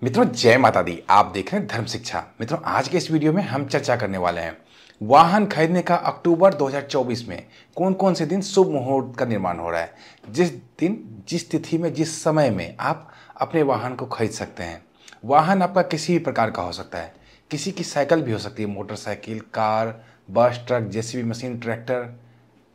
मित्रों जय माता दी। आप देख रहे हैं धर्म शिक्षा। मित्रों आज के इस वीडियो में हम चर्चा करने वाले हैं वाहन खरीदने का अक्टूबर 2024 में कौन कौन से दिन शुभ मुहूर्त का निर्माण हो रहा है। जिस दिन, जिस तिथि में, जिस समय में आप अपने वाहन को खरीद सकते हैं। वाहन आपका किसी भी प्रकार का हो सकता है, किसी की साइकिल भी हो सकती है, मोटरसाइकिल, कार, बस, ट्रक, जेसीबी मशीन, ट्रैक्टर,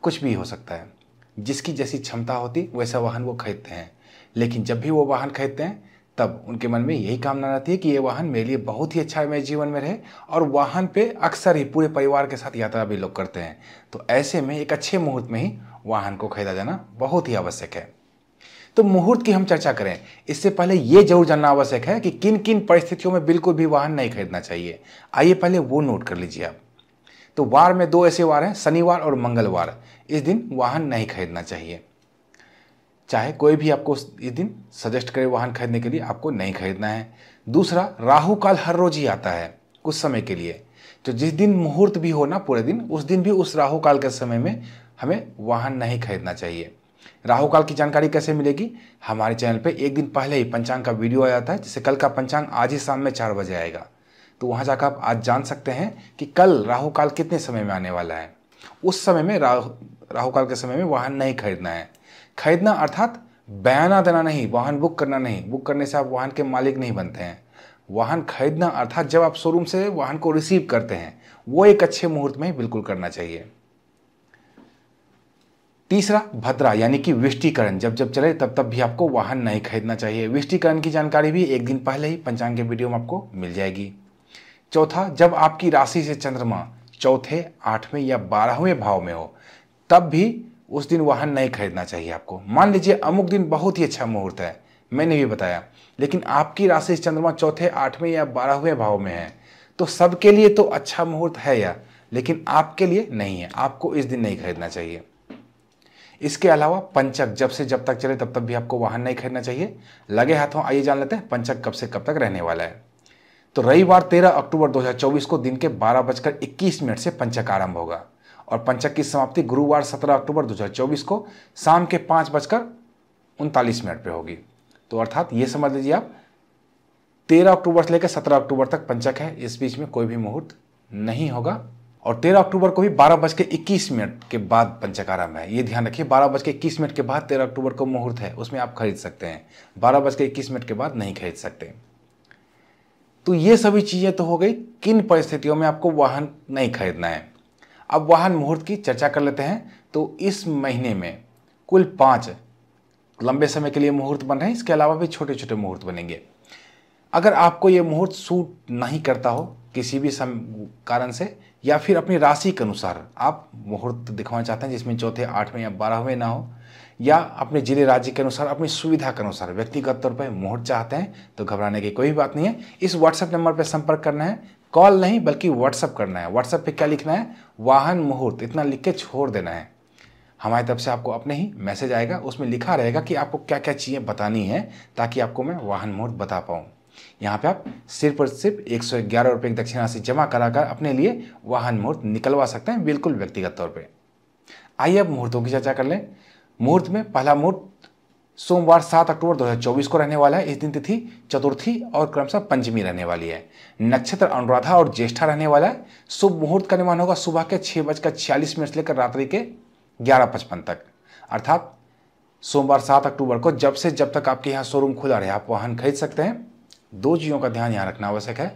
कुछ भी हो सकता है। जिसकी जैसी क्षमता होती वैसा वाहन वो खरीदते हैं। लेकिन जब भी वो वाहन खरीदते हैं तब उनके मन में यही कामना रहती है कि ये वाहन मेरे लिए बहुत ही अच्छा मेरे जीवन में रहे, और वाहन पे अक्सर ही पूरे परिवार के साथ यात्रा भी लोग करते हैं। तो ऐसे में एक अच्छे मुहूर्त में ही वाहन को खरीदा जाना बहुत ही आवश्यक है। तो मुहूर्त की हम चर्चा करें इससे पहले ये जरूर जानना आवश्यक है कि किन किन परिस्थितियों में बिल्कुल भी वाहन नहीं खरीदना चाहिए। आइए पहले वो नोट कर लीजिए आप। तो वार में दो ऐसे वार हैं, शनिवार और मंगलवार। इस दिन वाहन नहीं खरीदना चाहिए। चाहे कोई भी आपको इस दिन सजेस्ट करे वाहन खरीदने के लिए, आपको नहीं खरीदना है। दूसरा, राहु काल हर रोज ही आता है कुछ समय के लिए। तो जिस दिन मुहूर्त भी हो ना पूरे दिन, उस दिन भी उस राहु काल के समय में हमें वाहन नहीं खरीदना चाहिए। राहु काल की जानकारी कैसे मिलेगी? हमारे चैनल पे एक दिन पहले ही पंचांग का वीडियो आ जाता है, जिससे कल का पंचांग आज ही शाम में 4 बजे आएगा। तो वहाँ जाकर आप आज जान सकते हैं कि कल राहु काल कितने समय में आने वाला है। उस समय में राहु काल के समय में वाहन नहीं खरीदना है। खरीदना अर्थात बयाना देना नहीं, वाहन बुक करना नहीं। बुक करने से आप वाहन के मालिक नहीं बनते हैं। वाहन खरीदना अर्थात जब आप शोरूम से वाहन को रिसीव करते हैं, वो एक अच्छे मुहूर्त में ही बिल्कुल करना चाहिए। तीसरा, भद्रा यानी कि विष्टिकरण जब जब चले तब तब भी आपको वाहन नहीं खरीदना चाहिए। विष्टिकरण की जानकारी भी एक दिन पहले ही पंचांग के वीडियो में आपको मिल जाएगी। चौथा, जब आपकी राशि से चंद्रमा चौथे, 8वें या 12वें भाव में हो, तब भी उस दिन वाहन नहीं खरीदना चाहिए आपको। मान लीजिए अमुक दिन बहुत ही अच्छा मुहूर्त है, मैंने भी बताया, लेकिन आपकी राशि से चंद्रमा चौथे, 8वें या 12वें भाव में है, तो सबके लिए तो अच्छा मुहूर्त है यार, लेकिन आपके लिए नहीं है। आपको इस दिन नहीं खरीदना चाहिए। इसके अलावा पंचक जब से जब तक चले तब तक भी आपको वाहन नहीं खरीदना चाहिए। लगे हाथों आइए जान लेते हैं पंचक कब से कब तक रहने वाला है। तो रविवार 13 अक्टूबर 2024 को दिन के 12:21 से पंचक आरंभ होगा, और पंचक की समाप्ति गुरुवार 17 अक्टूबर 2024 को शाम के 5:39 पे होगी। तो अर्थात ये समझ लीजिए आप 13 अक्टूबर से लेकर 17 अक्टूबर तक पंचक है। इस बीच में कोई भी मुहूर्त नहीं होगा। और 13 अक्टूबर को भी 12:21 के बाद पंचक आरंभ है। ये ध्यान रखिए, 12:21 के बाद 13 अक्टूबर को मुहूर्त है, उसमें आप खरीद सकते हैं। 12:21 के बाद नहीं खरीद सकते। तो ये सभी चीज़ें तो हो गई किन परिस्थितियों में आपको वाहन नहीं खरीदना है। अब वाहन मुहूर्त की चर्चा कर लेते हैं। तो इस महीने में कुल 5 लंबे समय के लिए मुहूर्त बन रहे हैं। इसके अलावा भी छोटे छोटे मुहूर्त बनेंगे। अगर आपको ये मुहूर्त सूट नहीं करता हो किसी भी कारण से, या फिर अपनी राशि के अनुसार आप मुहूर्त दिखवाना चाहते हैं जिसमें चौथे, 8वें या 12वें ना हो, या अपने जिले राज्य के अनुसार, अपनी सुविधा के अनुसार व्यक्तिगत तौर पर मुहूर्त चाहते हैं, तो घबराने की कोई बात नहीं है। इस व्हाट्सएप नंबर पर संपर्क करना है, कॉल नहीं बल्कि व्हाट्सएप करना है। व्हाट्सएप पे क्या लिखना है? वाहन मुहूर्त, इतना लिख के छोड़ देना है। हमारी तरफ से आपको अपने ही मैसेज आएगा, उसमें लिखा रहेगा कि आपको क्या क्या चीज़ें बतानी है, ताकि आपको मैं वाहन मुहूर्त बता पाऊँ। यहाँ पे आप सिर्फ और सिर्फ 111 रुपये की दक्षिण राशि जमा कराकर अपने लिए वाहन मुहूर्त निकलवा सकते हैं, बिल्कुल व्यक्तिगत तौर पर। आइए अब मुहूर्तों की चर्चा कर लें। मुहूर्त में पहला मुहूर्त सोमवार 7 अक्टूबर 2024 को रहने वाला है। इस दिन तिथि चतुर्थी और क्रमशः पंचमी रहने वाली है। नक्षत्र अनुराधा और ज्येष्ठा रहने वाला है। शुभ मुहूर्त का निर्माण होगा सुबह के 6:46 से लेकर रात्रि के 11:55 तक। अर्थात सोमवार 7 अक्टूबर को जब से जब तक आपके यहाँ शोरूम खुला रहे आप वाहन खरीद सकते हैं। 2 चीज़ों का ध्यान यहाँ रखना आवश्यक है।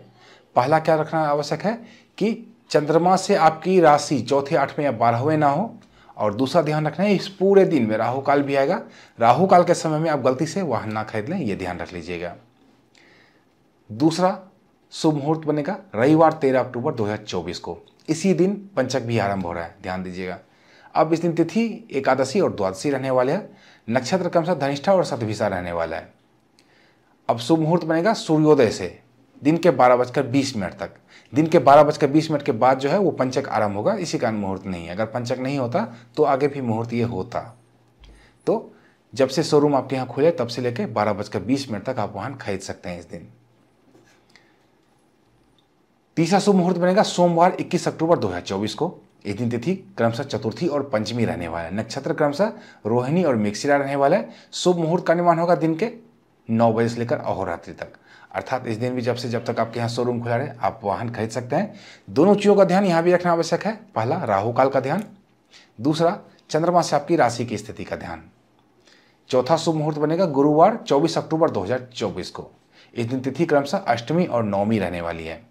पहला क्या रखना आवश्यक है कि चंद्रमा से आपकी राशि चौथे, 8वें या 12वें ना हो, और दूसरा ध्यान रखना है इस पूरे दिन में राहु काल भी आएगा। राहु काल के समय में आप गलती से वाहन ना खरीद लें, ये ध्यान रख लीजिएगा। दूसरा शुभ मुहूर्त बनेगा रविवार 13 अक्टूबर 2024 को। इसी दिन पंचक भी आरंभ हो रहा है, ध्यान दीजिएगा। अब इस दिन तिथि एकादशी और द्वादशी रहने वाले हैं। नक्षत्र क्रमशः धनिष्ठा और शतभिषा रहने वाला है। अब शुभ मुहूर्त बनेगा सूर्योदय से दिन के 12:20 तक। दिन के 12:20 के बाद जो है वो पंचक आरंभ होगा। इसी कारण मुहूर्त नहीं है। अगर पंचक नहीं होता तो आगे भी मुहूर्त ये होता। तो जब से शोरूम आपके यहाँ खुले तब से लेकर 12:20 तक आप वाहन खरीद सकते हैं इस दिन। तीसरा शुभ मुहूर्त बनेगा सोमवार 21 अक्टूबर 2024 को। इस दिन तिथि क्रमशः चतुर्थी और पंचमी रहने वाला है। नक्षत्र क्रमशः रोहिणी और मृगशिरा रहने वाला है। शुभ मुहूर्त का निर्माण होगा दिन के 9 बजे से लेकर अहोरात्रि तक। अर्थात इस दिन भी जब से जब तक आपके यहाँ शोरूम खुला रहे आप वाहन खरीद सकते हैं। दोनों चीज़ों का ध्यान यहाँ भी रखना आवश्यक है। पहला, राहु काल का ध्यान। दूसरा, चंद्रमा से आपकी राशि की स्थिति का ध्यान। चौथा शुभ मुहूर्त बनेगा गुरुवार 24 अक्टूबर 2024 को। इस दिन तिथि क्रमशः अष्टमी और नवमी रहने वाली है।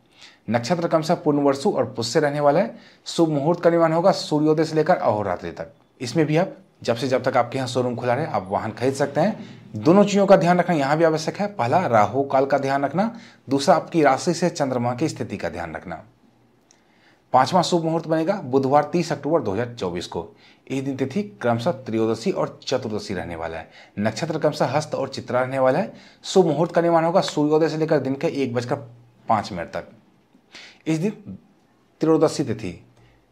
नक्षत्र क्रमशः पूर्णवर्षु और पुष्य रहने वाला है। शुभ मुहूर्त का निर्माण होगा सूर्योदय से लेकर अहोरात्रि तक। इसमें भी आप जब से जब तक आपके यहाँ शोरूम खुला रहे आप वाहन खरीद सकते हैं। दोनों चीज़ों का ध्यान रखना यहाँ भी आवश्यक है। पहला, राहु काल का ध्यान रखना। दूसरा, आपकी राशि से चंद्रमा की स्थिति का ध्यान रखना। पांचवा शुभ मुहूर्त बनेगा बुधवार 30 अक्टूबर 2024 को। इस दिन तिथि क्रमशः त्रयोदशी और चतुर्दशी रहने वाला है। नक्षत्र क्रमशः हस्त और चित्रा रहने वाला है। शुभ मुहूर्त का निर्माण होगा सूर्योदय से लेकर दिन के 1:05 तक। इस दिन त्रयोदशी तिथि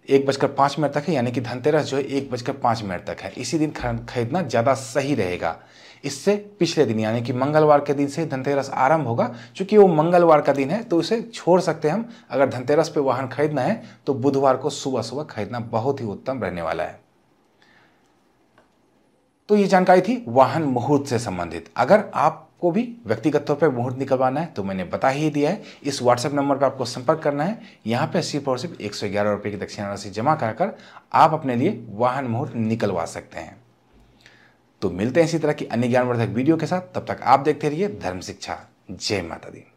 1:05 तक है, यानी कि धनतेरस जो है 1:05 तक है। इसी दिन खरीदना ज़्यादा सही रहेगा। इससे पिछले दिन यानी कि मंगलवार के दिन से धनतेरस आरंभ होगा। चूंकि वो मंगलवार का दिन है तो इसे छोड़ सकते हैं हम। अगर धनतेरस पे वाहन खरीदना है तो बुधवार को सुबह सुबह खरीदना बहुत ही उत्तम रहने वाला है। तो ये जानकारी थी वाहन मुहूर्त से संबंधित। अगर आपको भी व्यक्तिगत तौर पर मुहूर्त निकलवाना है तो मैंने बता ही दिया है। इस व्हाट्सएप नंबर पर आपको संपर्क करना है। यहाँ पे सिर्फ और सिर्फ 111 रुपये की दक्षिणा राशि जमा कराकर आप अपने लिए वाहन मुहूर्त निकलवा सकते हैं। तो मिलते हैं इसी तरह की अन्य ज्ञानवर्धक वीडियो के साथ। तब तक आप देखते रहिए धर्म शिक्षा। जय माता दी।